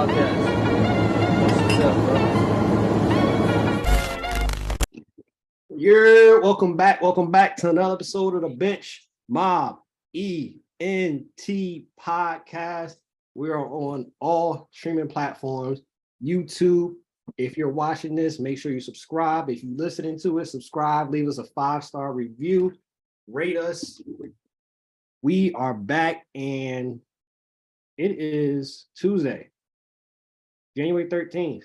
Podcast. What's up, bro? Yeah, welcome back to another episode of the Bench Mob ENT podcast. We are on all streaming platforms, YouTube. If you're watching this, make sure you subscribe. If you're listening to it, subscribe, leave us a 5-star review, rate us. We are back, and it is Tuesday, January 13th,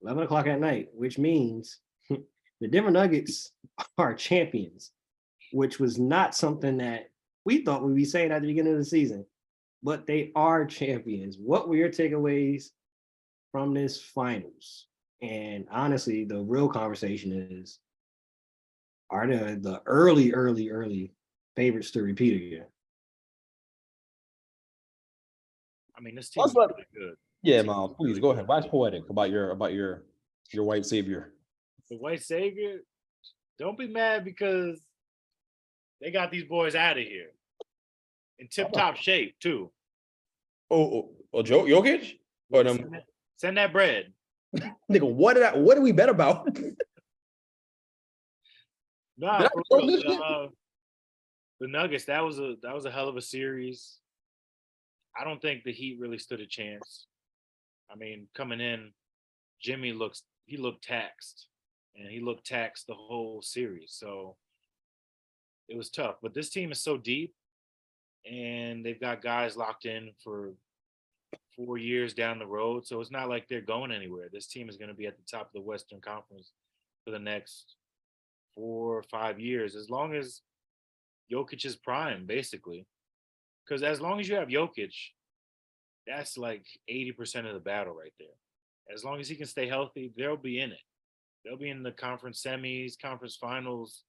11 o'clock at night, which means the Denver Nuggets are champions, which was not something that we thought we'd be saying at the beginning of the season, but they are champions. What were your takeaways from this finals? And honestly, the real conversation is, are the early favorites to repeat again? I mean, this team is really good. Yeah, Miles, please go ahead. Wax poetic about your white savior. The white savior, don't be mad because they got these boys out of here in tip-top shape too. Oh, Jokic? Or them? Send that bread. Nigga, what did we bet about? Nah, for real, the Nuggets, that was a hell of a series. I don't think the Heat really stood a chance. I mean, coming in, Jimmy looked taxed, and he looked taxed the whole series. So it was tough. But this team is so deep, and they've got guys locked in for 4 years down the road. So it's not like they're going anywhere. This team is going to be at the top of the Western Conference for the next 4 or 5 years, as long as Jokic is prime, basically. Because as long as you have Jokic, that's like 80% of the battle right there. As long as he can stay healthy, they'll be in it. They'll be in the conference semis, conference finals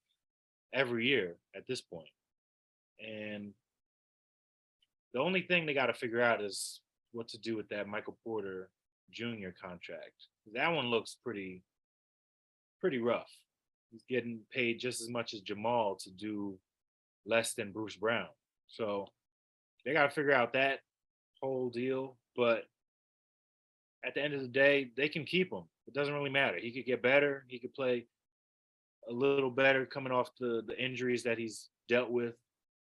every year at this point. And the only thing they got to figure out is what to do with that Michael Porter Jr. contract. That one looks pretty rough. He's getting paid just as much as Jamal to do less than Bruce Brown. So they got to figure out that whole deal. But at the end of the day, they can keep him. It doesn't really matter. He could get better. He could play a little better coming off the injuries that he's dealt with.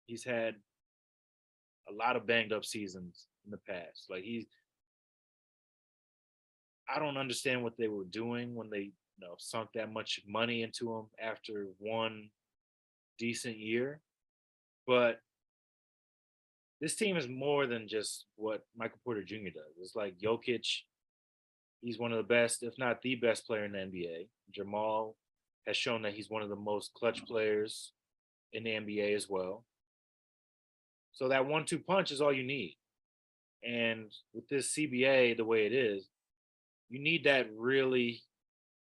He's had a lot of banged up seasons in the past. Like I don't understand what they were doing when they sunk that much money into him after one decent year. But this team is more than just what Michael Porter Jr. does. It's like Jokic, he's one of the best, if not the best player in the NBA. Jamal has shown that he's one of the most clutch players in the NBA as well. So that 1-2 punch is all you need. And with this CBA, the way it is, you need that really,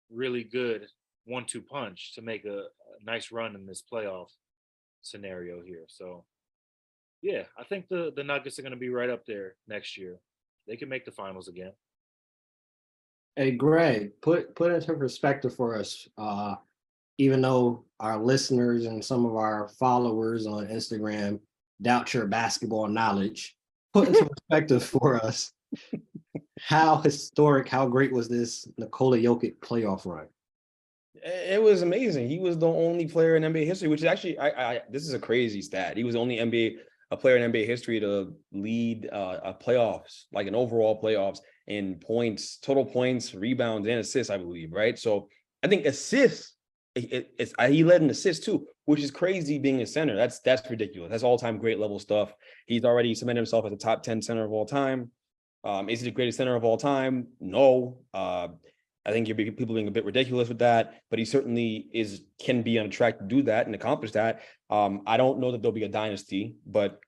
really good 1-2 punch to make a nice run in this playoff scenario here. So, yeah, I think the Nuggets are going to be right up there next year. They can make the finals again. Hey, Greg, put into perspective for us, even though our listeners and some of our followers on Instagram doubt your basketball knowledge, put into perspective for us how historic, how great was this Nikola Jokic playoff run? It was amazing. He was the only player in NBA history, which is actually, this is a crazy stat. He was the only a player in NBA history to lead a playoffs, like an overall playoffs in points, total points, rebounds, and assists, I believe, right? So I think assists, he led in assists too, which is crazy being a center. That's ridiculous. That's all-time great level stuff. He's already cemented himself as a top 10 center of all time. Is he the greatest center of all time? No. I think people being a bit ridiculous with that, but he certainly can be on a track to do that and accomplish that. I don't know that there'll be a dynasty, but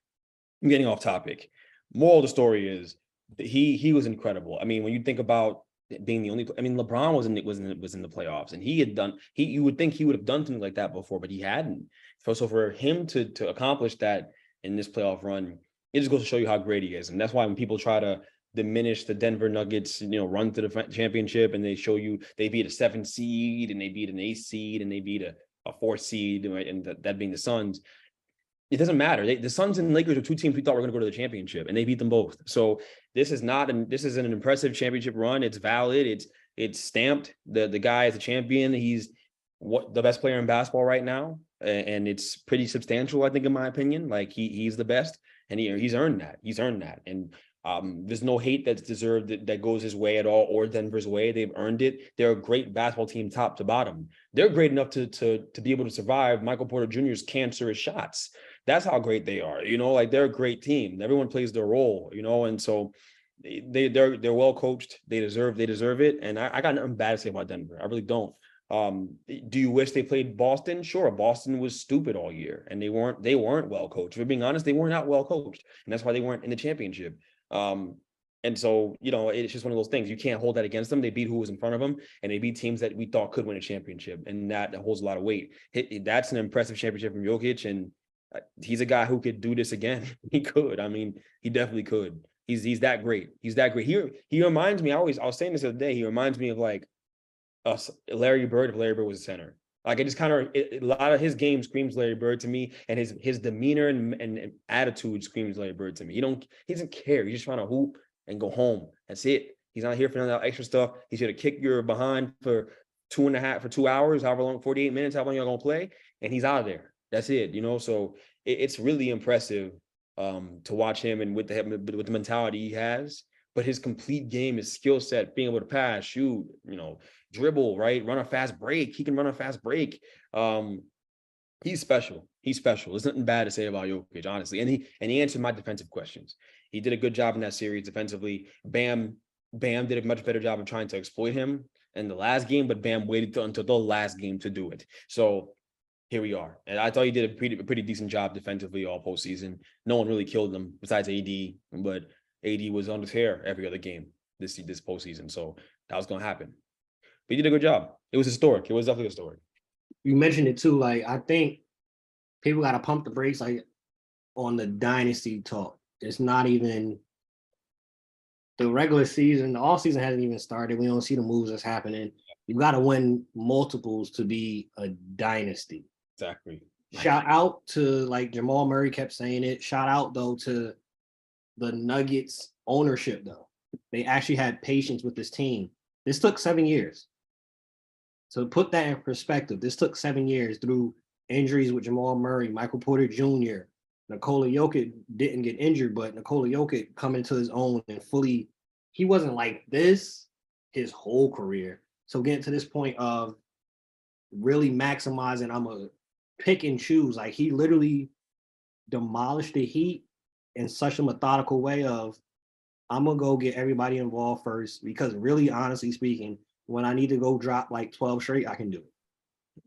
I'm getting off topic. Moral of the story is that he was incredible. I mean, when you think about being the only, I mean, LeBron was in the playoffs, and you would think he would have done something like that before, but he hadn't. So for him to accomplish that in this playoff run, it just goes to show you how great he is. And that's why when people try to diminish the Denver Nuggets, run to the championship, and they show you they beat a 7 seed and they beat an 8 seed and they beat a 4 seed, right? And that being the Suns. it doesn't matter. The Suns and Lakers are two teams we thought were going to go to the championship, and they beat them both. So this is an impressive championship run. It's valid. It's stamped. The guy is a champion. He's the best player in basketball right now, and it's pretty substantial, I think, in my opinion. Like he's the best, and he's earned that. He's earned that, and there's no hate that's deserved that goes his way at all or Denver's way. They've earned it. They're a great basketball team, top to bottom. They're great enough to be able to survive Michael Porter Jr.'s cancerous shots. That's how great they are. Like they're a great team. Everyone plays their role. And so they're well coached. They deserve it. And I got nothing bad to say about Denver. I really don't. Do you wish they played Boston? Sure. Boston was stupid all year, and they weren't well coached. If we're being honest, they were not well coached, and that's why they weren't in the championship. And so, it's just one of those things. You can't hold that against them. They beat who was in front of them, and they beat teams that we thought could win a championship, and that holds a lot of weight. That's an impressive championship from Jokic, and he's a guy who could do this again. He could. I mean, he definitely could. He's that great. He's that great. He reminds me. I was saying this the other day. He reminds me of like Larry Bird if Larry Bird was a center. Like it just kind of a lot of his game screams Larry Bird to me, and his demeanor and attitude screams Larry Bird to me. He doesn't care. He's just trying to hoop and go home. That's it. He's not here for none of that extra stuff. He's here to kick your behind for 2 hours, however long, 48 minutes, however long you're gonna play, and he's out of there. That's it. So it's really impressive to watch him and with the mentality he has. But his complete game, his skill set, being able to pass, shoot, dribble, right, run a fast break. He can run a fast break. He's special. He's special. There's nothing bad to say about Jokic, honestly. And he answered my defensive questions. He did a good job in that series defensively. Bam did a much better job of trying to exploit him in the last game, but Bam waited until the last game to do it. So here we are. And I thought he did a pretty decent job defensively all postseason. No one really killed him besides AD, but AD was on his hair every other game this postseason. So that was going to happen. But he did a good job. It was historic. It was definitely historic. You mentioned it too. Like, I think people got to pump the brakes like on the dynasty talk. It's not even the regular season. The off season hasn't even started. We don't see the moves that's happening. You got to win multiples to be a dynasty. Exactly. Shout out to, like Jamal Murray kept saying it. Shout out though to the Nuggets ownership though. They actually had patience with this team. This took 7 years. So put that in perspective. This took 7 years through injuries with Jamal Murray, Michael Porter Jr., Nikola Jokic didn't get injured, but Nikola Jokic coming to his own and fully, he wasn't like this his whole career. So getting to this point of really maximizing, I'm a pick and choose. Like he literally demolished the Heat in such a methodical way of, I'm gonna go get everybody involved first, because really, honestly speaking, when I need to go drop like 12 straight, I can do it.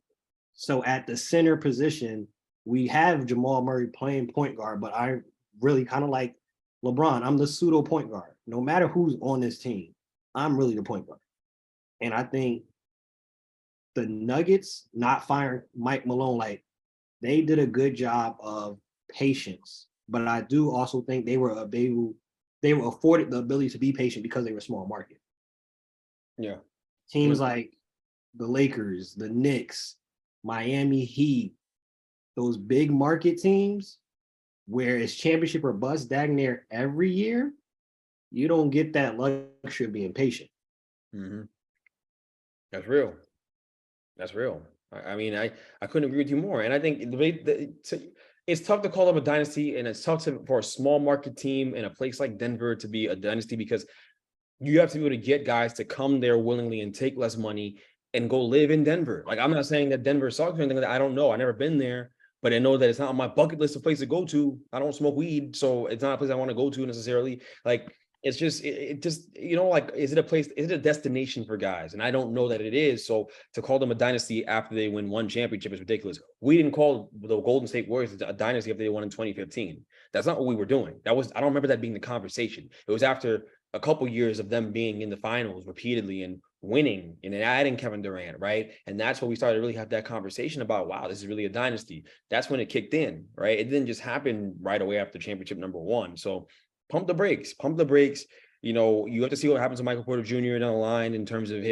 So at the center position, we have Jamal Murray playing point guard, but I really kind of like LeBron. I'm the pseudo point guard. No matter who's on this team, I'm really the point guard. And I think the Nuggets not firing Mike Malone, like they did a good job of patience. But I do also think they were afforded the ability to be patient because they were small market. Yeah. Teams like the Lakers, the Knicks, Miami Heat, those big market teams where it's championship or bust dang near every year, you don't get that luxury of being patient. Mm-hmm. That's real. That's real. I mean, I couldn't agree with you more. And I think it's tough to call them a dynasty, and it's tough for a small market team in a place like Denver to be a dynasty, because you have to be able to get guys to come there willingly and take less money and go live in Denver. Like, I'm not saying that Denver sucks or anything like that. I don't know. I've never been there, but I know that it's not on my bucket list of place to go to. I don't smoke weed, so it's not a place I want to go to necessarily. Like, it's just, it just, like, is it a destination for guys? And I don't know that it is. So to call them a dynasty after they win one championship is ridiculous. We didn't call the Golden State Warriors a dynasty after they won in 2015. That's not what we were doing. I don't remember that being the conversation. It was after a couple years of them being in the finals repeatedly and winning and then adding Kevin Durant, right? And that's when we started to really have that conversation about, wow, this is really a dynasty. That's when it kicked in, right? It didn't just happen right away after championship number one. So pump the brakes. You have to see what happens to Michael Porter Jr. down the line in terms of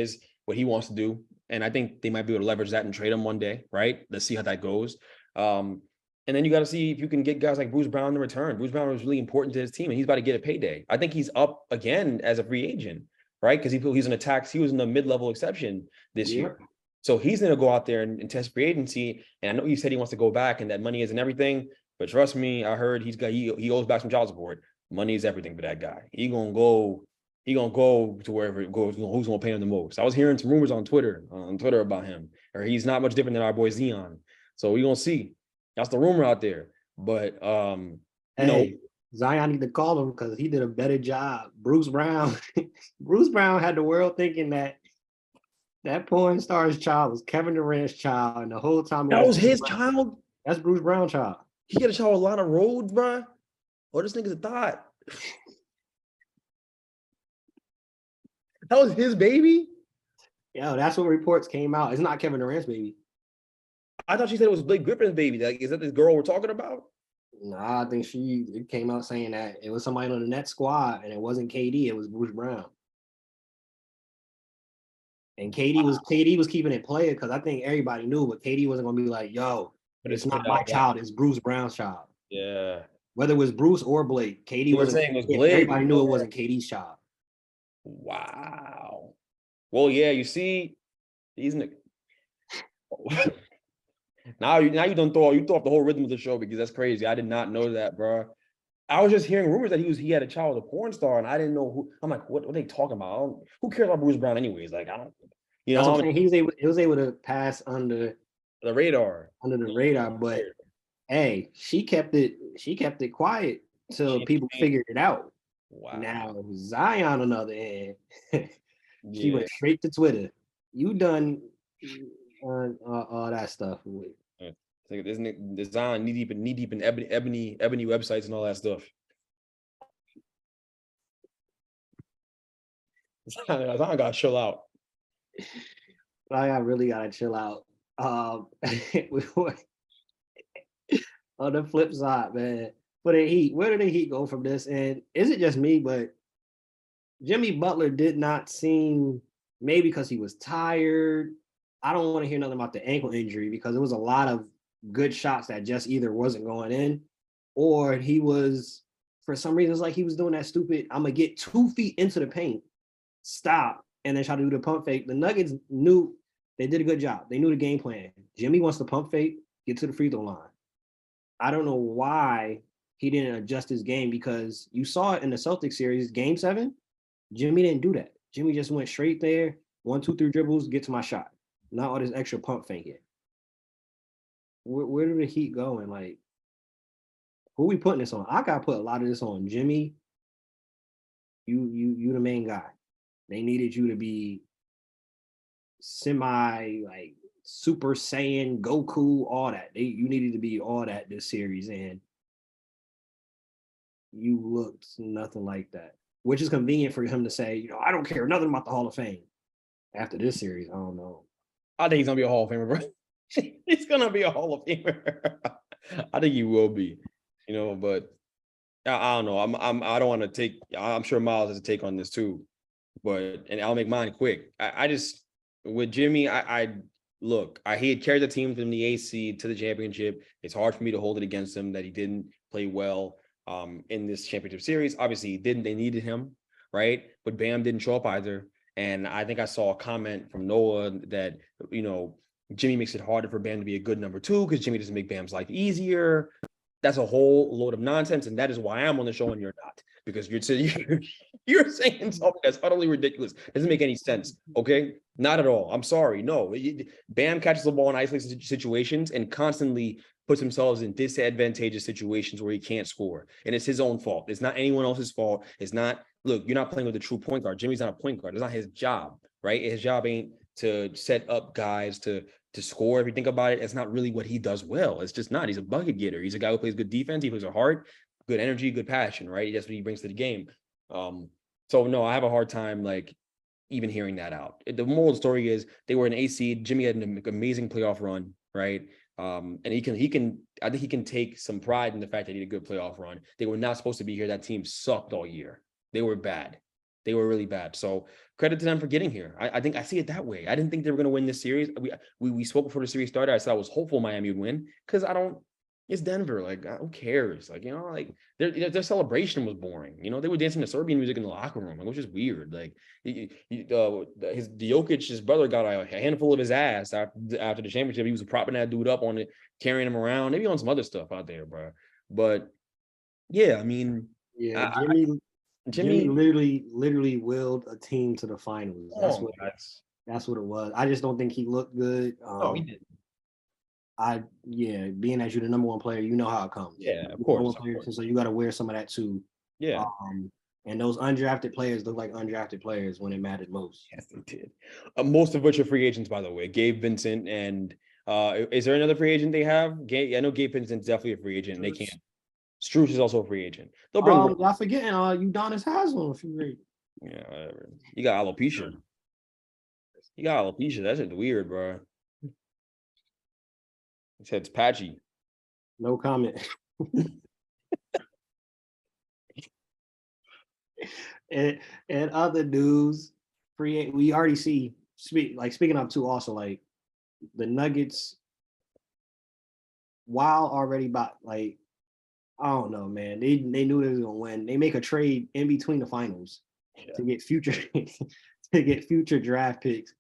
what he wants to do. And I think they might be able to leverage that and trade him one day, right? Let's see how that goes. And then you got to see if you can get guys like Bruce Brown to return. Bruce Brown was really important to his team, and he's about to get a payday. I think he's up again as a free agent, right? Because he's an attack. He was in the mid-level exception this year. So he's going to go out there and test free agency. And I know you said he wants to go back and that money isn't everything, but trust me, I heard he owes back some child support. Money is everything for that guy. He gonna go to wherever it goes. Who's gonna pay him the most? I was hearing some rumors on Twitter about him, or he's not much different than our boy Zion. So we gonna see. That's the rumor out there. But Hey, Zion need to call him because he did a better job. Bruce Brown, Bruce Brown had the world thinking that porn star's child was Kevin Durant's child, and the whole time that was his Brown. child. That's Bruce Brown's child. He got a child with a lot of roads, bro. Or this nigga's a thought. That was his baby. Yo, that's what reports came out. It's not Kevin Durant's baby. I thought she said it was Blake Griffin's baby. Like, is that this girl we're talking about? Nah, I think it came out saying that it was somebody on the net squad, and it wasn't KD. It was Bruce Brown. And KD was keeping it player because I think everybody knew, but KD wasn't gonna be like, "Yo, but it's not my child. It's Bruce Brown's child." Yeah. Whether it was Bruce or Blake, KD You were wasn't. saying it was Blake. Everybody knew it wasn't KD's child. Wow. Well, yeah. You see, these now you done throw off the whole rhythm of the show because that's crazy. I did not know that, bro. I was just hearing rumors that he had a child with a porn star, and I didn't know who. I'm like, what are they talking about? Who cares about Bruce Brown anyways? Like, I don't. You That's know, what I'm saying. He was able to pass under the radar. But hey, she kept it quiet till people figured it out. Wow. Now Zion, on the other hand, she went straight to Twitter. You done all that stuff. This Zion knee deep in ebony websites and all that stuff. Zion gotta chill out. I really gotta chill out. On the flip side, man, for the Heat, where did the Heat go from this? And is it just me? But Jimmy Butler did not seem, maybe because he was tired. I don't want to hear nothing about the ankle injury because it was a lot of good shots that just either wasn't going in, or he was, for some reason, it's like he was doing that stupid, I'm gonna get 2 feet into the paint, stop, and then try to do the pump fake. The Nuggets knew they did a good job. They knew the game plan. Jimmy wants to pump fake, get to the free throw line. I don't know why he didn't adjust his game because you saw it in the Celtics series, game 7. Jimmy didn't do that. Jimmy just went straight there, 1, 2, 3 dribbles, get to my shot. Not all this extra pump fake yet. Where did the Heat go? And like, who we putting this on? I gotta put a lot of this on Jimmy. You the main guy. They needed you to be semi like Super Saiyan, Goku, all that. You needed to be all that this series, and you looked nothing like that. Which is convenient for him to say, I don't care nothing about the Hall of Fame. After this series, I don't know. I think he's gonna be a Hall of Famer, bro. He's gonna be a Hall of Famer. I think he will be, but I don't know. I don't want to take. I'm sure Miles has a take on this too, and I'll make mine quick. I just with Jimmy, look. He had carried the team from the AC to the championship. It's hard for me to hold it against him that he didn't play well in this championship series. Obviously, he didn't. They needed him, right? But Bam didn't show up either. And I think I saw a comment from Noah that Jimmy makes it harder for Bam to be a good number 2 because Jimmy doesn't make Bam's life easier. That's a whole load of nonsense, and that is why I'm on the show and you're not, because you're saying something that's utterly ridiculous. Doesn't make any sense. Okay, not at all. I'm sorry. No, Bam catches the ball in isolated situations and constantly puts himself in disadvantageous situations where he can't score, and it's his own fault. It's not anyone else's fault. It's not. Look, you're not playing with a true point guard. Jimmy's not a point guard. It's not his job, right? His job ain't to set up guys to score. If you think about it, it's not really what he does well. It's just not. He's a bucket getter. He's a guy who plays good defense. He plays a heart, good energy, good passion, right? That's what he brings to the game. So no, I have a hard time even hearing that out. The moral of the story is they were an AC. Jimmy had an amazing playoff run, right? And I think he can take some pride in the fact that he had a good playoff run. They were not supposed to be here. That team sucked all year. They were bad. They were really bad. So credit to them for getting here. I think I see it that way. I didn't think they were going to win this series. We spoke before the series started. I said I was hopeful Miami would win because I don't It's Denver. Like, who cares? Like, like their celebration was boring. They were dancing to Serbian music in the locker room, which is weird. Like, Jokic, his brother got a handful of his ass after the championship. He was propping that dude up on it, carrying him around, maybe on some other stuff out there, bro. But yeah, I mean, Yeah, Jimmy, literally willed a team to the finals. guys. That's what it was. I just don't think he looked good. No, he didn't. Being that you're the number one player, you know how it comes. Yeah, of course. So you got to wear some of that too. Yeah. And those undrafted players look like undrafted players when it mattered most. Yes, they did. Most of which are free agents, by the way. Gabe Vincent and is there another free agent they have? I know Gabe Vincent's definitely a free agent. And they can't. Strus is also a free agent. They'll bring. Y'all forgetting Udonis Haslam if you read. Yeah, whatever. You got alopecia. That shit's weird, bro. He said it's patchy. No comment. and other news, we already see speaking of too, also like the Nuggets, while already about like, I don't know, man. They knew they was gonna win. They make a trade in between the finals to get future draft picks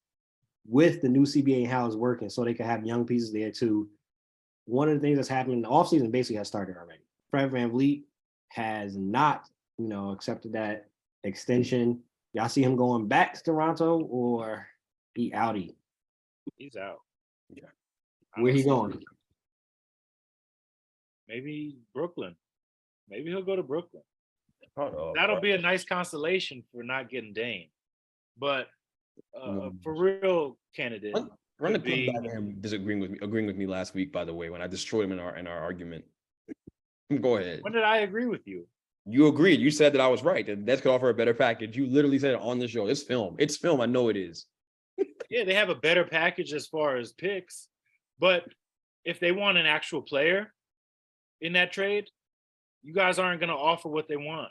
with the new CBA how it's working, so they can have young pieces there too. One of the things that's happening, the offseason basically has started already. Fred VanVleet has not, accepted that extension. Y'all see him going back to Toronto or he outie? He's out. Yeah. Where he going? Maybe Brooklyn. Maybe he'll go to Brooklyn. Oh, That'll be a nice consolation for not getting Dame. But for real candidate, run the clip back to him agreeing with me last week, by the way, when I destroyed him in our argument. Go ahead. When did I agree with you? You agreed. You said that I was right. That Nets could offer a better package. You literally said it on the show. It's film. I know it is. Yeah, they have a better package as far as picks. But if they want an actual player in that trade, you guys aren't going to offer what they want.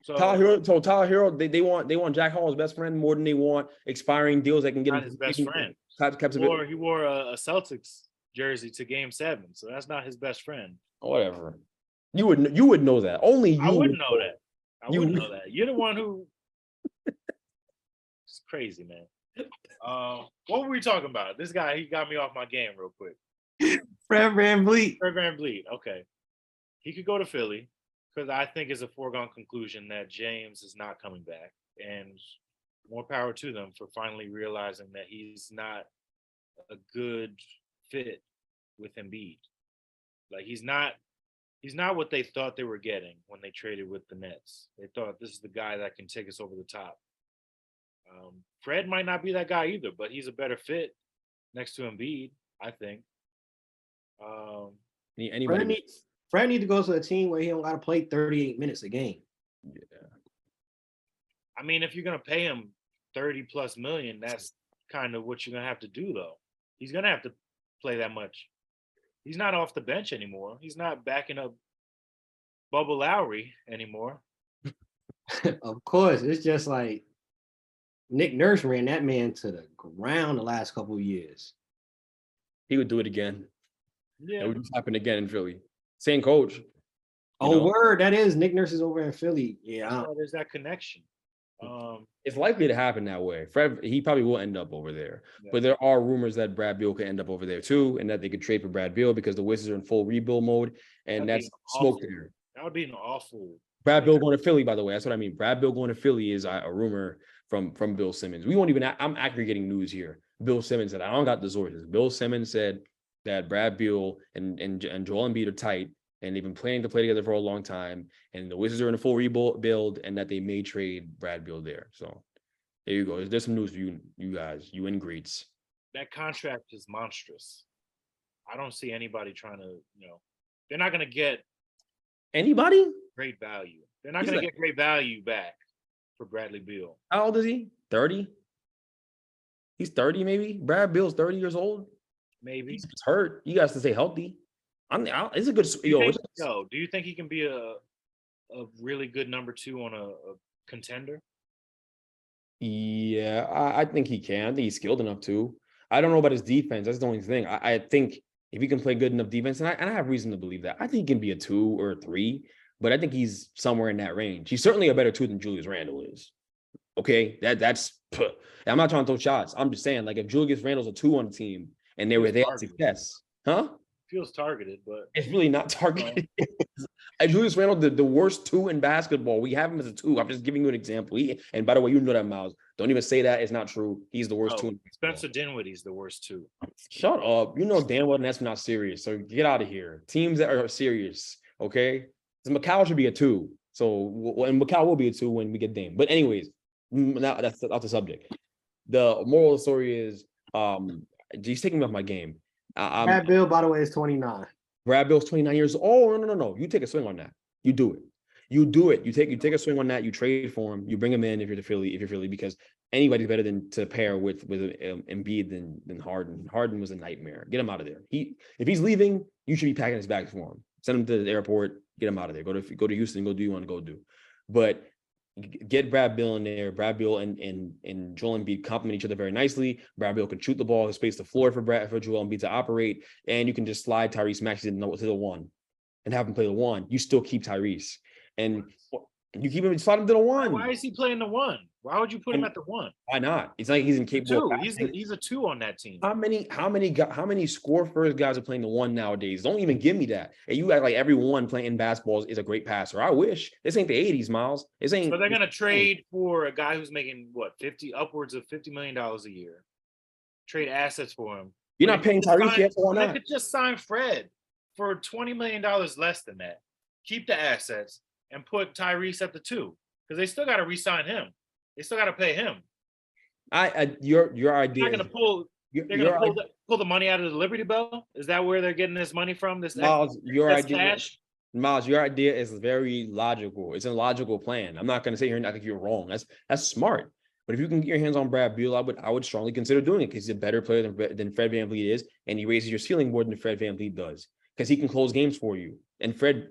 So Tyler Hero, they want Jack Hall's best friend more than they want expiring deals that can get not him his best friend. He wore a Celtics jersey to Game 7, so that's not his best friend. Whatever. You would know that. Only you. I wouldn't know that. I wouldn't know that. You're the one who. It's crazy, man. What were we talking about? This guy, he got me off my game real quick. Fred VanVleet. Okay, he could go to Philly because I think it's a foregone conclusion that James is not coming back, and more power to them for finally realizing that he's not a good fit with Embiid. Like he's not what they thought they were getting when they traded with the Nets. They thought this is the guy that can take us over the top. Fred might not be that guy either, but he's a better fit next to Embiid, I think. Fred needs to go to a team where he don't got to play 38 minutes a game. Yeah. I mean, if you're gonna pay him 30 plus million, that's kind of what you're gonna have to do, though. He's gonna have to play that much. He's not off the bench anymore. He's not backing up Bubba Lowry anymore. Of course, it's just like Nick Nurse ran that man to the ground the last couple of years. He would do it again. Yeah, it would just happen again in Philly. Same coach. Word, that is Nick Nurse is over in Philly. Yeah, there's that connection. It's likely to happen that way. Fred, he probably will end up over there. Yeah. But there are rumors that Brad Beal could end up over there too, and that they could trade for Brad Beal because the Wizards are in full rebuild mode, and that's smoke there. That would be an awful. Brad Beal going to Philly, by the way. That's what I mean. Brad Beal going to Philly is a rumor from Bill Simmons. We won't even. I'm aggregating news here. Bill Simmons said, I don't got the sources. Bill Simmons said that Brad Beal and Joel Embiid are tight, and they've been planning to play together for a long time, and the Wizards are in a full rebuild, and that they may trade Brad Beal there. So there you go. There's some news for you guys, you ingrates. That contract is monstrous. I don't see anybody trying to, they're not going to get anybody great value. They're not going to get great value back for Bradley Beal. How old is he? 30? He's 30, maybe. Brad Beal's 30 years old. Maybe he's hurt. You guys to stay healthy. It's a good. Do you think he can be a really good number 2 on a contender? Yeah, I think he can. I think he's skilled enough to. I don't know about his defense. That's the only thing. I think if he can play good enough defense, and I have reason to believe that, I think he can be a 2 or a 3, but I think he's somewhere in that range. He's certainly a better 2 than Julius Randle is. Okay, that's. I'm not trying to throw shots. I'm just saying, like, if Julius Randle's a 2 on the team and they had success, huh? Feels targeted, but It's really not targeted. Julius Randle, the worst 2 in basketball. We have him as a 2. I'm just giving you an example. And by the way, you know that, Miles. Don't even say that. It's not true. He's the worst 2 in basketball. Spencer Dinwiddie's the worst 2. Shut up. You know damn well that's not serious. So get out of here. Teams that are serious, okay? Macau should be a 2. So, and Macau will be a 2 when we get Dame. But anyways, now that's off the subject. The moral of the story is, he's taking me off my game. Brad Beal, by the way, is 29. Brad Bill's 29 years old. Oh, no. You take a swing on that. You do it. You do it. You take a swing on that. You trade for him. You bring him in if you're Philly, because anybody's better than to pair with Embiid than Harden. Harden was a nightmare. Get him out of there. If he's leaving, you should be packing his bags for him. Send him to the airport. Get him out of there. Go to Houston. Go do what you want to go do. But get Brad Beal in there. Brad Beal and Joel Embiid complement each other very nicely. Brad Beal can shoot the ball, space the floor for Joel Embiid to operate, and you can just slide Tyrese Maxey to the 1 and have him play the 1. You still keep Tyrese, and you keep him slide him to the 1. Why is he playing the 1? Why would you put him at the 1? Why not? It's like he's incapable. 2. He's a 2 on that team. How many score first guys are playing the 1 nowadays? Don't even give me that. And you act like everyone playing basketball is a great passer. I wish. This ain't the 80s, Miles. This ain't. So they're gonna trade for a guy who's making what, upwards of $50 million a year. Trade assets for him. You're not paying Tyrese yet, so why not? They could just sign Fred for $20 million less than that. Keep the assets and put Tyrese at the 2, because they still got to re-sign him. They still got to pay him. Your idea. They're gonna pull the money out of the Liberty Bell. Is that where they're getting this money from? Miles, your idea. Cash? Miles, your idea is very logical. It's a logical plan. I'm not going to say here and I think you're wrong. That's smart. But if you can get your hands on Brad Beal, I would strongly consider doing it, because he's a better player than Fred VanVleet is, and he raises your ceiling more than Fred VanVleet does, because he can close games for you. And Fred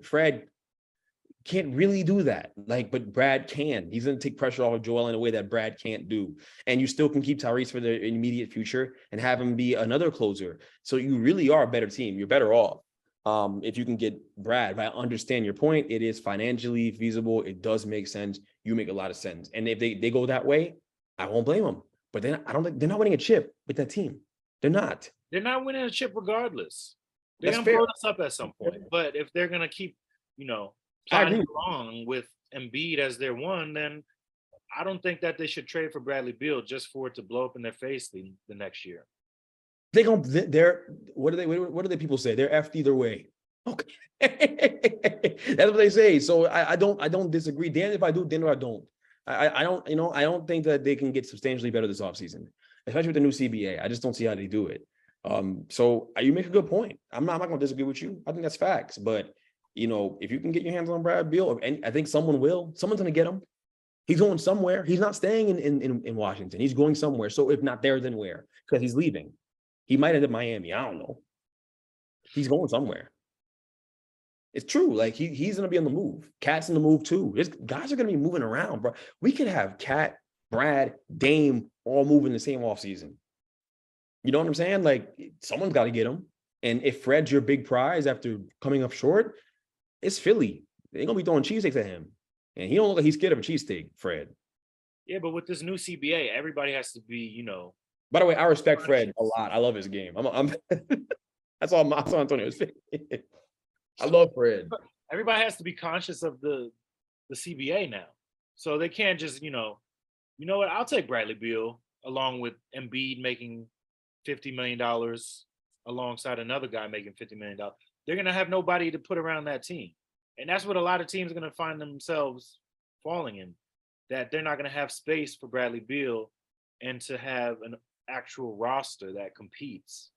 can't really do that. But Brad can. He's going to take pressure off of Joel in a way that Brad can't do. And you still can keep Tyrese for the immediate future and have him be another closer. So you really are a better team. You're better off if you can get Brad. But I understand your point. It is financially feasible. It does make sense. You make a lot of sense. And if they go that way, I won't blame them. But then I don't think they're not winning a chip with that team. They're not. They're not winning a chip regardless. They're going That's to blow fair. us up at some point. But if they're going to keep, I agree. plodding along with Embiid as their 1, then I don't think that they should trade for Bradley Beal just for it to blow up in their face the next year. What do they people say? They're effed either way. Okay. That's what they say. So I don't disagree. Damn if I do, damn if I don't. I don't think that they can get substantially better this offseason, especially with the new CBA. I just don't see how they do it. So you make a good point. I'm not going to disagree with you. I think that's facts. But if you can get your hands on Brad Beal, and I think someone's going to get him. He's going somewhere. He's not staying in Washington. He's going somewhere. So if not there, then where? Because he's leaving. He might end up Miami. I don't know. He's going somewhere. It's true. Like he's going to be on the move. Cat's in the move too. Guys are going to be moving around, bro. We could have Cat, Brad, Dame all moving the same offseason. You know what I'm saying? Like someone's got to get him. And if Fred's your big prize after coming up short, it's Philly. They're going to be throwing cheesesteaks at him. And he don't look like he's scared of a cheesesteak, Fred. Yeah, but with this new CBA, everybody has to be, By the way, I respect Fred a lot. I love his game. That's all Antonio's favorite. I love Fred. Everybody has to be conscious of the CBA now. So they can't just, you know what? I'll take Bradley Beal along with Embiid making $50 million alongside another guy making $50 million. They're going to have nobody to put around that team. And that's what a lot of teams are going to find themselves falling in, that they're not going to have space for Bradley Beal and to have an actual roster that competes.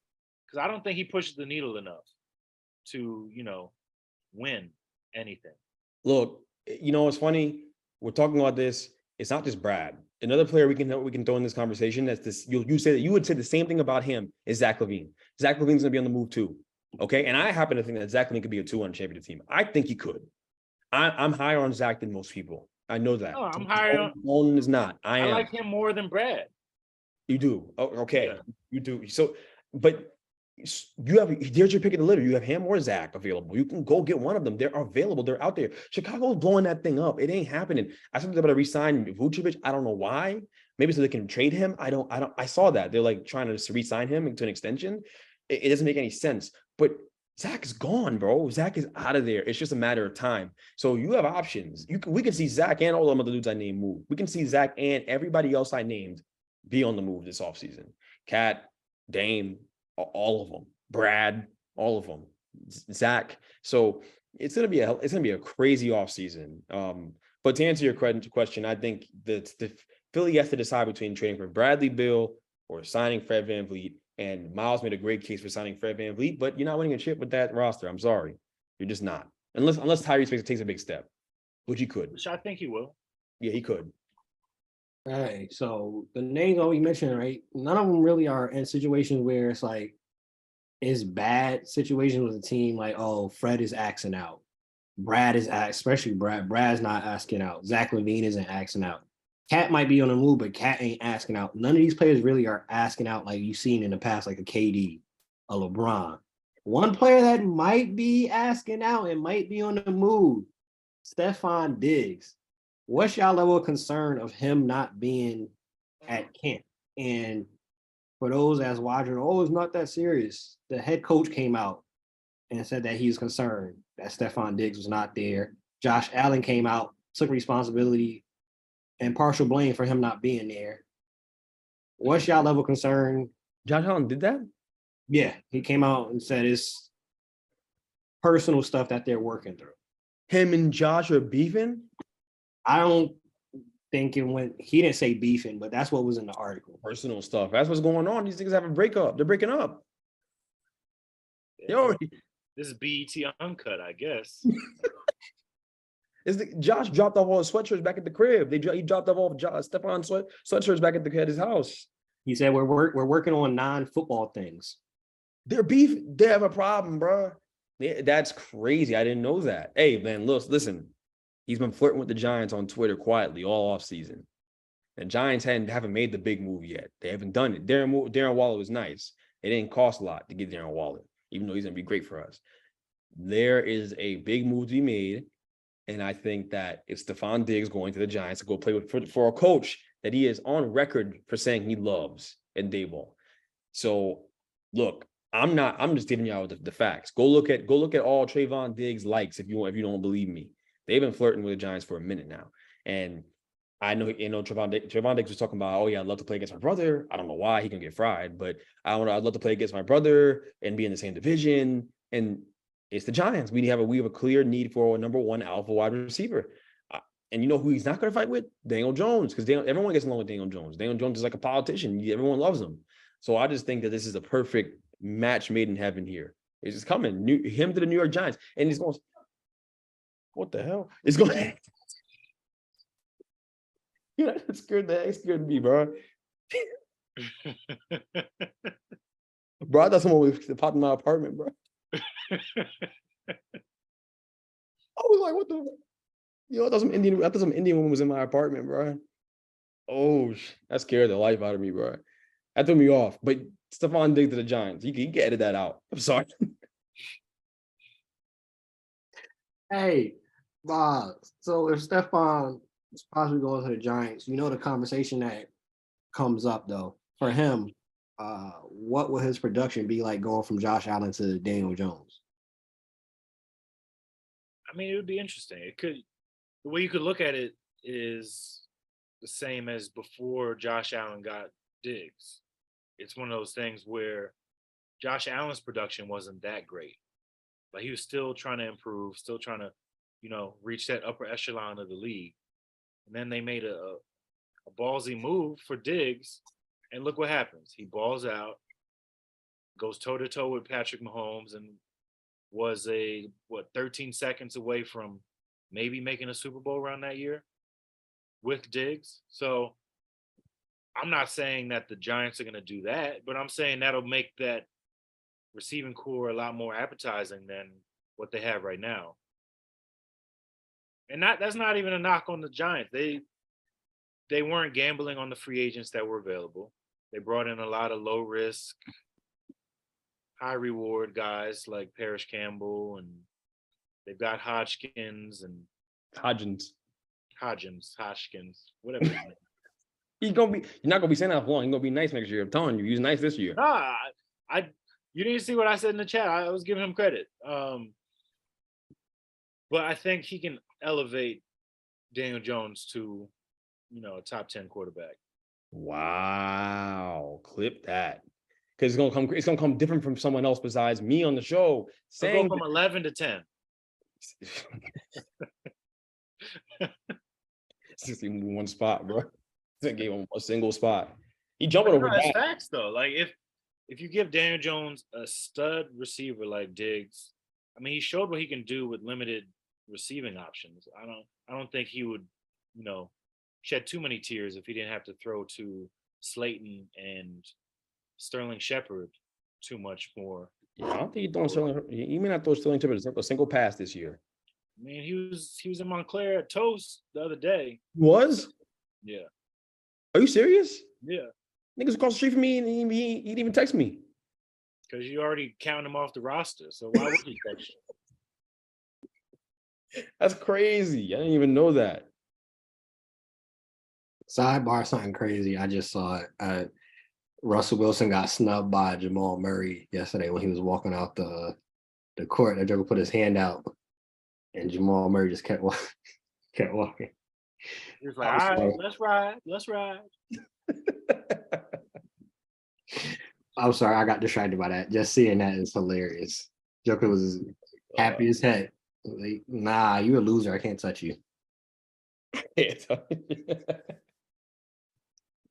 Because I don't think he pushes the needle enough to, win anything. Look, it's funny. We're talking about this. It's not just Brad. Another player we can throw in this conversation that's this. You say that you would say the same thing about him is Zach LaVine. Zach LaVine's going to be on the move too. Okay, and I happen to think that Zach LaVine could be a 2 on a championship team. I think he could. I'm higher on Zach than most people. I know that. No, I'm higher on. Nolan is not. I am. like him more than Brad. You do. Oh, okay. Yeah. You do. So, but There's your pick of the litter. You have him or Zach available. You can go get one of them. They're available. They're out there. Chicago's blowing that thing up. It ain't happening. I said they're about to re-sign Vucevic. I don't know why. Maybe so they can trade him. I saw that. They're like trying to re-sign him to an extension. It doesn't make any sense. But Zach is gone, bro. Zach is out of there. It's just a matter of time. So you have options. We can see Zach and all the other dudes I named move. We can see Zach and everybody else I named be on the move this offseason. Cat, Dame, all of them, Brad, all of them, Zach. So it's gonna be a crazy offseason. But to answer your question, I think that the Philly has to decide between trading for Bradley Beal or signing Fred VanVleet. And Miles made a great case for signing Fred VanVleet, but you're not winning a chip with that roster. I'm sorry, you're just not. Unless Tyrese takes a big step, which he could. Which I think he will. Yeah, he could. All right. So the names that we mentioned, right? None of them really are in situations where it's like it's bad situations with a team. Like, oh, Fred is axing out. Brad is especially Brad. Brad's not asking out. Zach LaVine isn't asking out. Cat might be on the move, but Cat ain't asking out. None of these players really are asking out like you've seen in the past, like a KD, a LeBron. One player that might be asking out and might be on the move, Stephon Diggs. What's y'all level of concern of him not being at camp? And for those that's watching, oh, it's not that serious. The head coach came out and said that he's concerned that Stephon Diggs was not there. Josh Allen came out, took responsibility and partial blame for him not being there. What's y'all level of concern? Josh Allen did that? Yeah, he came out and said it's personal stuff that they're working through. Him and Josh are beefing? I don't think it went, he didn't say beefing, but that's what was in the article. Personal stuff. That's what's going on. These niggas have a breakup. They're breaking up. Yeah, this is BET Uncut, I guess. Josh dropped off all his sweatshirts back at the crib. He dropped off all Stephon sweatshirts back at his house. He said we're working on non-football things. They're beef. They have a problem, bro. That's crazy. I didn't know that. Hey, man, listen. He's been flirting with the Giants on Twitter quietly all offseason. The Giants haven't made the big move yet. They haven't done it. Darren Waller was nice. It didn't cost a lot to get Darren Waller, even though he's going to be great for us. There is a big move to be made. And I think that it's Stephon Diggs going to the Giants to go play for a coach that he is on record for saying he loves in Daboll. So, look, I'm just giving y'all the facts. Go look at all Trayvon Diggs likes if you don't believe me. They've been flirting with the Giants for a minute now, and I know Trayvon Diggs was talking about, oh yeah, I'd love to play against my brother. I don't know why he can get fried, but I'd love to play against my brother and be in the same division. And it's the Giants. We have a clear need for a number one alpha wide receiver. And you know who he's not going to fight with? Daniel Jones, because everyone gets along with Daniel Jones. Daniel Jones is like a politician. Everyone loves him. So I just think that this is a perfect match made in heaven here. It's just coming. Him to the New York Giants. And he's going, what the hell? It's going. Yeah, that scared me, bro. Bro, I thought someone was popping my apartment, bro. I was like, what the? I thought some Indian woman was in my apartment, bro. Oh, that scared the life out of me, bro. That threw me off. But Stephon Diggs to the Giants. You can edit that out. I'm sorry. Hey, so if Stephon is possibly going to the Giants, the conversation that comes up though for him, what will his production be like going from Josh Allen to Daniel Jones? I mean, it would be interesting. The way you could look at it is the same as before Josh Allen got Diggs. It's one of those things where Josh Allen's production wasn't that great. Like he was still trying to improve, still trying to, reach that upper echelon of the league. And then they made a ballsy move for Diggs, and look what happens. He balls out, goes toe-to-toe with Patrick Mahomes, and was 13 seconds away from maybe making a Super Bowl run that year with Diggs. So I'm not saying that the Giants are going to do that, but I'm saying that'll make that receiving core a lot more appetizing than what they have right now. And that's not even a knock on the Giants. They weren't gambling on the free agents that were available. They brought in a lot of low risk, high reward guys like Parrish Campbell, and they've got Hodgkins and Hodgkins, whatever. His name. You're not gonna be saying that for long. He's gonna be nice next year. I'm telling you, he's nice this year. Nah, you didn't see what I said in the chat. I was giving him credit. But I think he can elevate Daniel Jones to, a top 10 quarterback. Wow, clip that. Because it's gonna come different from someone else besides me on the show So saying go from 11 to 10. It's just in one spot, bro. They gave him a single spot. He jumping over That's that. facts though. Like if you give Daniel Jones a stud receiver like Diggs, I mean, he showed what he can do with limited receiving options. I don't think he would, shed too many tears if he didn't have to throw to Slayton and Sterling Shepard too much more. Yeah, I don't think he's throwing Sterling. He may not throw Sterling Shepard a single pass this year. I mean, he was in Montclair at Toast the other day. Was? Yeah. Are you serious? Yeah. Niggas across the street from me and he didn't even text me. Because you already counted him off the roster. So why would he text you? That's crazy. I didn't even know that. Sidebar, something crazy. I just saw it. Russell Wilson got snubbed by Jamal Murray yesterday when he was walking out the court. That Joker put his hand out, and Jamal Murray just kept walking. He was like, all right, let's ride. I'm sorry, I got distracted by that. Just seeing that is hilarious. Joker was happy as heck. Like, nah, you a loser. I can't touch you.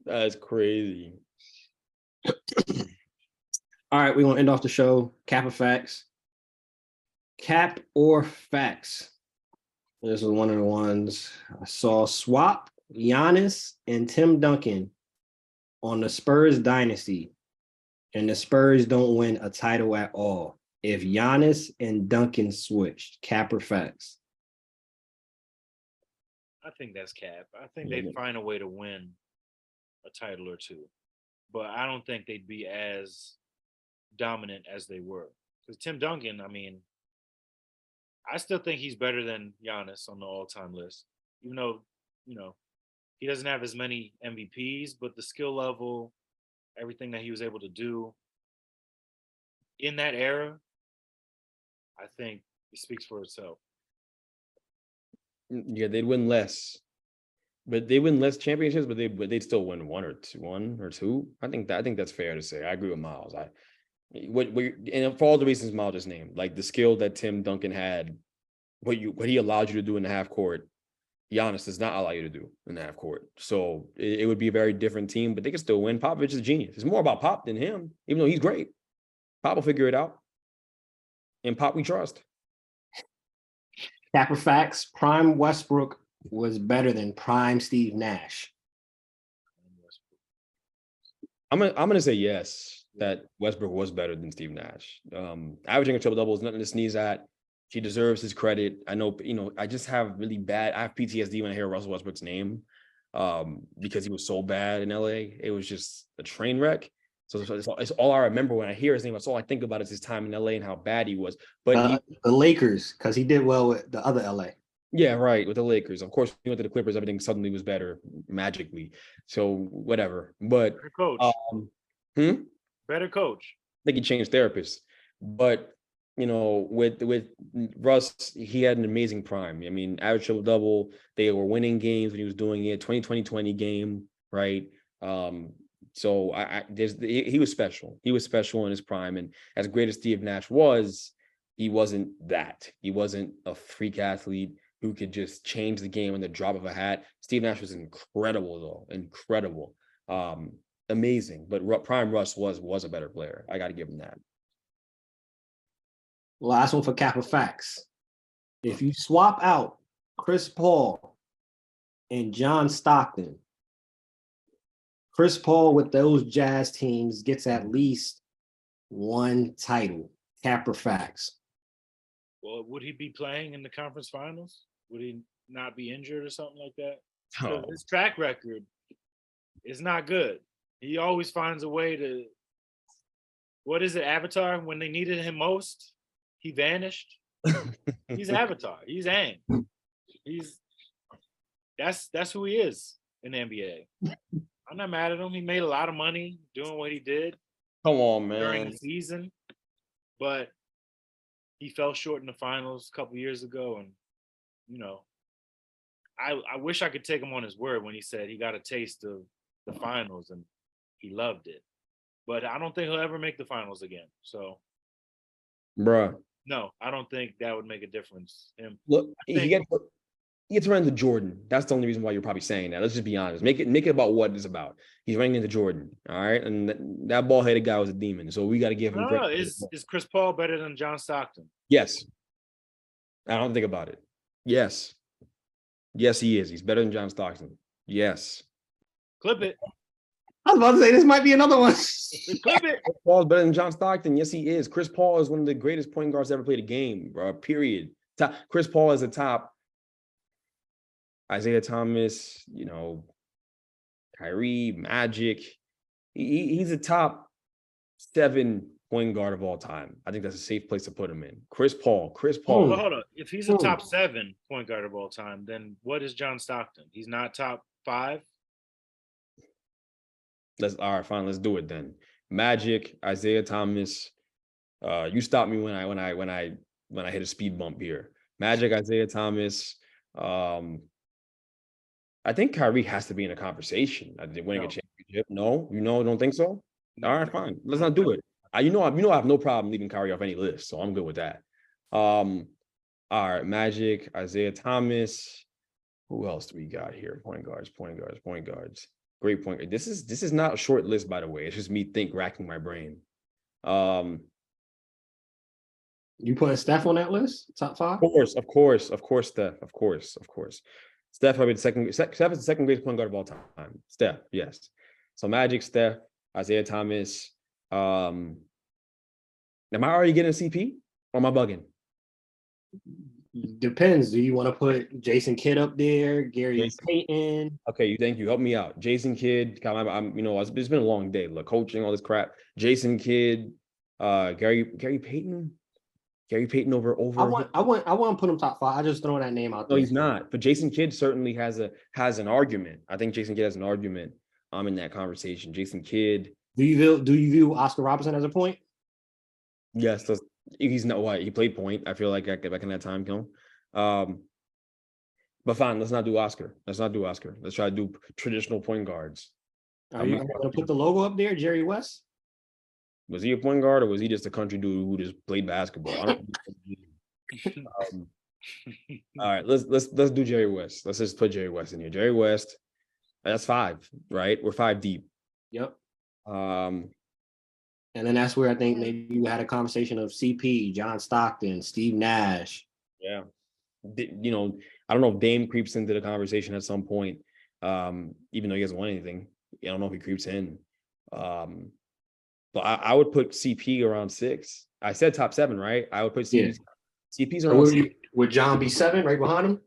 That's crazy. All right, we're gonna end off the show. Cap or facts? Cap or facts? This is one of the ones I saw. Swap Giannis and Tim Duncan on the Spurs dynasty, and the Spurs don't win a title at all. If Giannis and Duncan switched, cap or facts? I think that's cap. I think they'd find a way to win a title or two, but I don't think they'd be as dominant as they were. Because Tim Duncan, I mean, I still think he's better than Giannis on the all-time list, even though, he doesn't have as many MVPs, but the skill level, everything that he was able to do in that era, I think it speaks for itself. Yeah, they'd win less, but they win less championships, but they'd still win one or two. I think that's fair to say. I agree with Miles. And for all the reasons Miles just named, like the skill that Tim Duncan had, what he allowed you to do in the half court, Giannis does not allow you to do in the half court. So it would be a very different team, but they can still win. Popovich is a genius. It's more about Pop than him, even though he's great. Pop will figure it out. And Pop we trust. Cap or facts? Prime Westbrook was better than prime Steve Nash. I'm gonna say yes, that Westbrook was better than Steve Nash. Averaging a triple-double is nothing to sneeze at. He deserves his credit. I know, I just have I have PTSD when I hear Russell Westbrook's name, because he was so bad in LA. It was just a train wreck. So it's all I remember when I hear his name. That's all I think about is his time in LA and how bad he was. But the Lakers, because he did well with the other LA. Yeah, right. With the Lakers. Of course, he went to the Clippers, everything suddenly was better magically. So whatever. But Better coach. Better coach. I think he changed therapists. But with Russ, he had an amazing prime. I mean, average triple double. They were winning games when he was doing it. 2020 game, right? So he was special. He was special in his prime, and as great as Steve Nash was, he wasn't that. He wasn't a freak athlete who could just change the game in the drop of a hat. Steve Nash was incredible, though. Incredible. Amazing. But prime Russ was a better player. I got to give him that. Last one for cap or facts. If you swap out Chris Paul and John Stockton, Chris Paul with those Jazz teams gets at least one title. Cap or facts? Well, would he be playing in the conference finals? Would he not be injured or something like that? Oh. His track record is not good. He always finds a way to what is it, Avatar? When they needed him most, he vanished. He's Avatar. He's Aang. That's who he is in the NBA. I'm not mad at him. He made a lot of money doing what he did Come on, during man. the season, but he fell short in the finals a couple years ago. And you know, I wish I could take him on his word when he said he got a taste of the finals and he loved it. But I don't think he'll ever make the finals again. So, Bruh. no, I don't think that would make a difference. Look, he think- gets run into Jordan. That's the only reason why you're probably saying that. Let's just be honest. Make it about what it's about. He's running into Jordan. All right. And that ball-headed guy was a demon. So we got to give him No, credit. is Chris Paul better than John Stockton? Yes. I don't think about it. Yes. Yes, he is. He's better than John Stockton. Yes. Clip it. I was about to say this might be another one. Clip it. Chris Paul is better than John Stockton. Yes, he is. Chris Paul is one of the greatest point guards to ever played a game, bro. Period. Chris Paul is a top. Isaiah Thomas, Kyrie, Magic. He's a top 7 point guard of all time. I think that's a safe place to put him in. Chris Paul. Well, hold on. If he's a top 7 point guard of all time, then what is John Stockton? He's not top 5. All right, fine. Let's do it then. Magic, Isaiah Thomas. You stop me when I hit a speed bump here. Magic, Isaiah Thomas. I think Kyrie has to be in a conversation. Winning a championship. No, don't think so. All right, fine. Let's not do it. I have no problem leaving Kyrie off any list, so I'm good with that. All right, Magic, Isaiah Thomas. Who else do we got here? Point guards. Great point. This is not a short list, by the way. It's just me racking my brain. You putting Steph on that list? Top 5? Of course, Steph. Of course. Steph probably Steph is the second greatest point guard of all time. Steph, yes. So Magic, Steph, Isaiah Thomas. Am I already getting a CP or am I bugging? Depends. Do you want to put Jason Kidd up there? Gary Payton? Okay, thank you. Help me out. Jason Kidd. It's been a long day. Look, coaching, all this crap. Jason Kidd, Gary Payton. Gary Payton over. I want to put him top 5. I just throwing that name out there. No, he's not. But Jason Kidd certainly has an argument. I think Jason Kidd has an argument. I'm in that conversation. Jason Kidd. Do you view Oscar Robertson as a point? Yes, he's not what he played point. I feel like back in that time, but fine. Let's not do Oscar. Let's try to do traditional point guards. Are you going to put the logo up there, Jerry West? Was he a point guard or was he just a country dude who just played basketball? I don't all right, let's do Jerry West. Let's just put Jerry West in here. Jerry West, that's 5, right? We're 5 deep. Yep. And then that's where I think maybe you had a conversation of CP, John Stockton, Steve Nash. Yeah. I don't know if Dame creeps into the conversation at some point, even though he hasn't won anything. I don't know if he creeps in. But I would put CP around 6. I said top 7, right? I would put CP. Yeah. CP's around 6. Would John be 7 right behind him?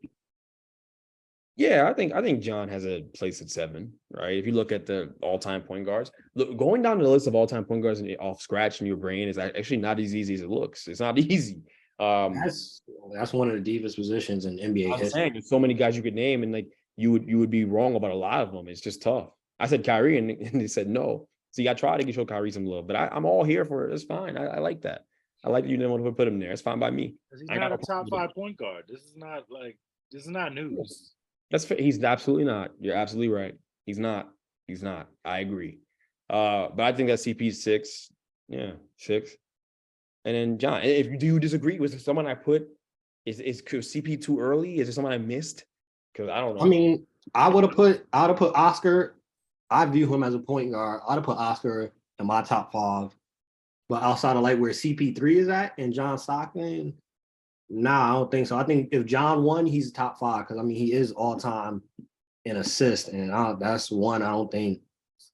Yeah, I think John has a place at 7, right? If you look at the all-time point guards, look, going down the list of all-time point guards off scratch in your brain is actually not as easy as it looks. It's not easy. That's one of the deepest positions in NBA history. Saying, there's so many guys you could name, and like you would be wrong about a lot of them. It's just tough. I said Kyrie, and they said no. See, I tried to show Kyrie some love, but I'm all here for it. It's fine. I like that. I like that you didn't want to put him there. It's fine by me. He's not a top 5 point guard. This is not news. That's fair. He's absolutely not. You're absolutely right. He's not. I agree. But I think that CP's 6. Yeah, 6. And then John, do you disagree with someone I put? Is CP too early? Is there someone I missed? Because I don't know. I mean, I would have put Oscar. I view him as a point guard. I'd have put Oscar in my top 5. But outside of like where CP3 is at and John Stockton, nah, I don't think so. I think if John won, he's top 5 because I mean he is all time in assists, and that's one I don't think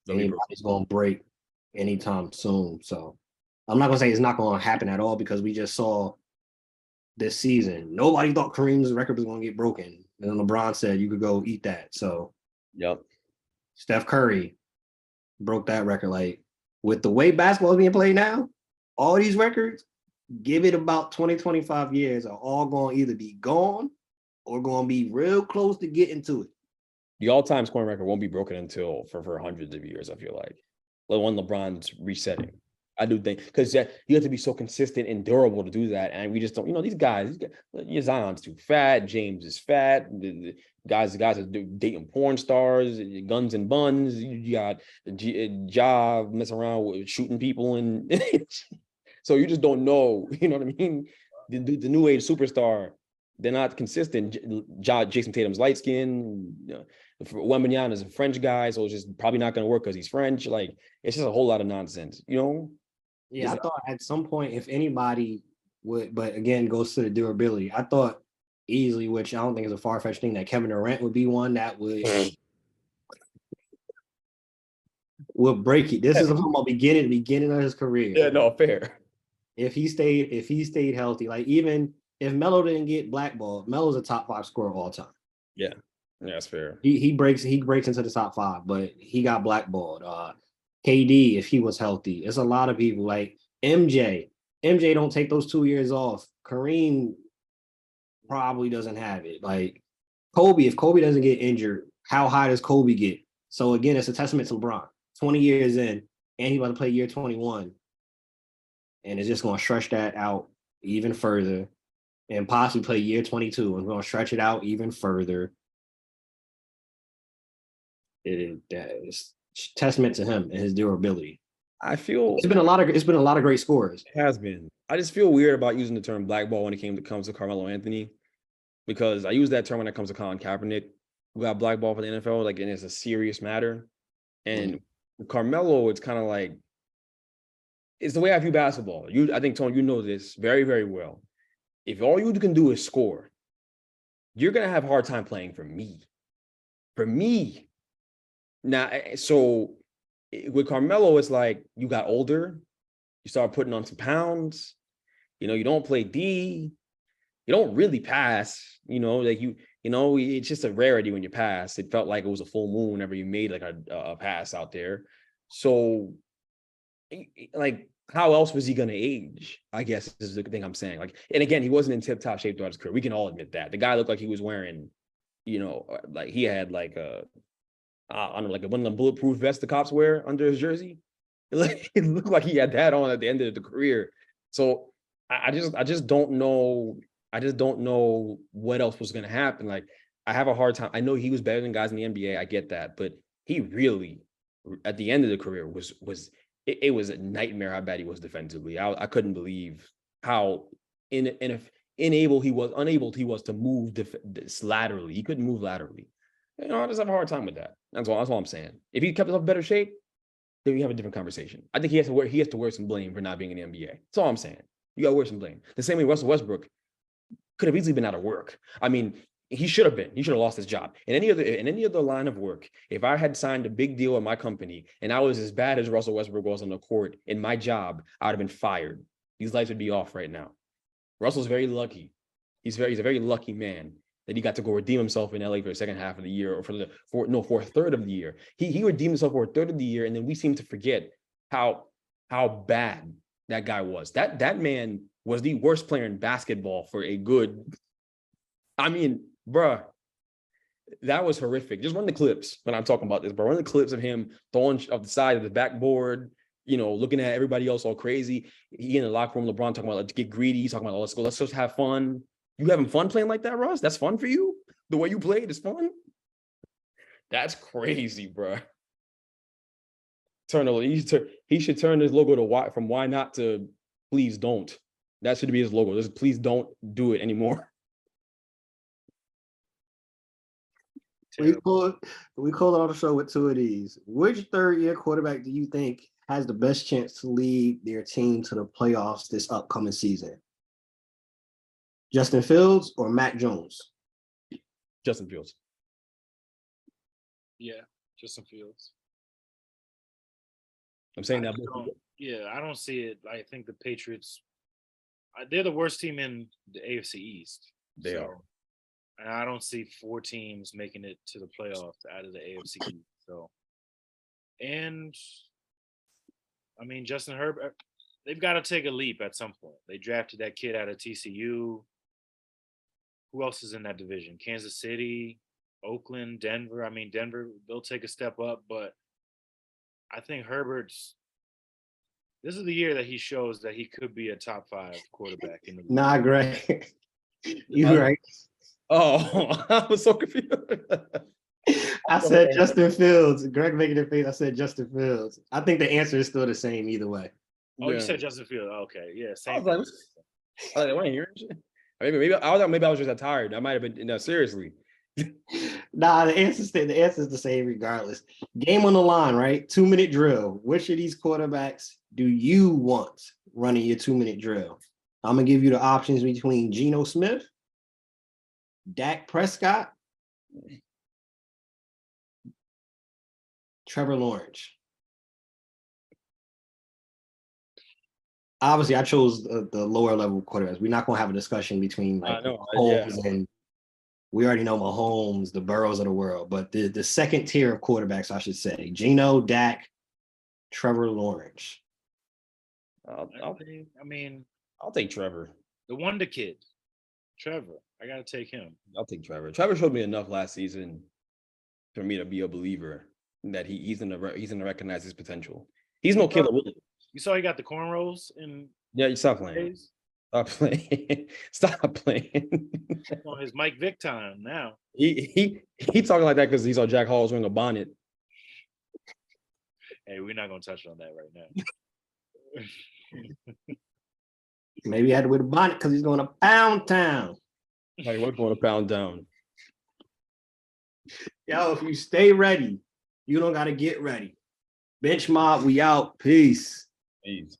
anybody's gonna break anytime soon. So I'm not gonna say it's not gonna happen at all because we just saw this season. Nobody thought Kareem's record was gonna get broken. And then LeBron said you could go eat that. So yep. Steph Curry broke that record like with the way basketball is being played now, all these records, give it about 20, 25 years, are all going to either be gone or going to be real close to getting to it. The all-time scoring record won't be broken until for hundreds of years, I feel like. When LeBron's resetting. I do think because you have to be so consistent and durable to do that. And we just don't, these guys, Zion's too fat, James is fat, the guys are dating porn stars, guns and buns. You got Ja messing around with shooting people, and so you just don't know, you know what I mean? The new age superstar, they're not consistent. Jason Tatum's light skin. Wembanyama is a French guy, so it's just probably not going to work because he's French. Like, it's just a whole lot of nonsense, Yeah, I thought at some point, if anybody would, but again, goes to the durability. I thought easily, which I don't think is a far-fetched thing, that Kevin Durant would be one that would break it. This is about beginning of his career. Yeah, no, fair. If he stayed healthy, like even if Melo didn't get blackballed, Melo's a top 5 scorer of all time. Yeah, that's fair. He breaks into the top 5, but he got blackballed. KD, if he was healthy, it's a lot of people like MJ. MJ don't take those 2 years off. Kareem probably doesn't have it. Like Kobe, if Kobe doesn't get injured, how high does Kobe get? So again, it's a testament to LeBron. 20 years in, and he's about to play year 21. And it's just going to stretch that out even further and possibly play year 22. And we're going to stretch it out even further. It's testament to him and his durability. I feel it's been a lot of great scores. It has been. I just feel weird about using the term blackball when it comes to Carmelo Anthony, because I use that term when it comes to Colin Kaepernick, who got blackballed for the NFL, like, and it's a serious matter. And Carmelo, it's kind of like, it's the way I view basketball. I think, Tony, you know this very, very well. If all you can do is score, you're gonna have a hard time playing for me. For me. Now, so with Carmelo, it's like you got older, you start putting on some pounds, you don't play D, you don't really pass, like it's just a rarity when you pass. It felt like it was a full moon whenever you made like a pass out there. So, like, how else was he going to age? I guess is the thing I'm saying. Like, and again, he wasn't in tip-top shape throughout his career. We can all admit that. The guy looked like he was wearing, like he had like I don't know, like one of the bulletproof vests the cops wear under his jersey. It looked like he had that on at the end of the career. So I just don't know. I just don't know what else was going to happen. Like, I have a hard time. I know he was better than guys in the NBA. I get that, but he really, at the end of the career, was it was a nightmare how bad he was defensively. I couldn't believe how unable he was to move laterally. He couldn't move laterally. I just have a hard time with that. That's all I'm saying. If he kept himself in better shape, then we have a different conversation. I think he has to wear some blame for not being in the NBA. That's all I'm saying. You got to wear some blame. The same way Russell Westbrook could have easily been out of work. I mean, he should have been. He should have lost his job. In any other line of work, if I had signed a big deal at my company and I was as bad as Russell Westbrook was on the court in my job, I would have been fired. These lights would be off right now. Russell's very lucky. He's a very lucky man that he got to go redeem himself in LA for the second half of the year, or for a third of the year. He redeemed himself for a third of the year, and then we seem to forget how bad that guy was. That man was the worst player in basketball for a good. I mean, bruh, that was horrific. Just run the clips when I'm talking about this, bro. Run the clips of him throwing off the side of the backboard, looking at everybody else all crazy. He in the locker room, LeBron talking about, let's get greedy. He's talking about, let's just have fun. You having fun playing like that, Russ? That's fun for you? The way you played is fun? That's crazy, bro. He should turn his logo to from why not to please don't. That should be his logo. Just please don't do it anymore. We call it on the show with two of these. Which third-year quarterback do you think has the best chance to lead their team to the playoffs this upcoming season? Justin Fields or Mac Jones? Justin Fields. Yeah, Justin Fields. I'm saying that. I don't see it. I think the Patriots, they're the worst team in the AFC East. They are. And I don't see 4 teams making it to the playoffs out of the AFC East. So, and I mean, Justin Herbert, they've got to take a leap at some point. They drafted that kid out of TCU. Who else is in that division? Kansas City, Oakland, Denver. I mean, Denver, they'll take a step up, but I think this is the year that he shows that he could be a top 5 quarterback in the league. Nah, Greg. You right. Oh, I was so confused. I said Justin Fields. Greg making the face. I said Justin Fields. I think the answer is still the same either way. Oh, you said Justin Fields. Okay, yeah, I same. was like, I wasn't hearing shit. Maybe I was just that tired. I might have been. No, seriously. Nah, the answer's the same regardless. Game on the line, right? 2-minute drill. Which of these quarterbacks do you want running your 2-minute drill? I'm gonna give you the options between Geno Smith, Dak Prescott, Trevor Lawrence. Obviously, I chose the lower level quarterbacks. We're not gonna have a discussion between like Mahomes and we already know Mahomes, the Burrows of the world, but the second tier of quarterbacks, I should say, Geno, Dak, Trevor Lawrence. I'll take Trevor. The wonder kid, Trevor. I gotta take him. I'll take Trevor. Trevor showed me enough last season for me to be a believer that he's gonna recognize his potential. He's no Caleb Williams. You saw he got the cornrows in. Yeah, you stop playing. days? Stop playing. Stop playing. On his Mike Vick time now. He talking like that because he saw Jack Hall's wearing a bonnet. Hey, we're not gonna touch on that right now. Maybe he had to wear the bonnet because he's going to Pound Town. Like, we're going to pound down. Yo, if you stay ready, you don't gotta get ready. Bench mob, we out. Peace. Jeez.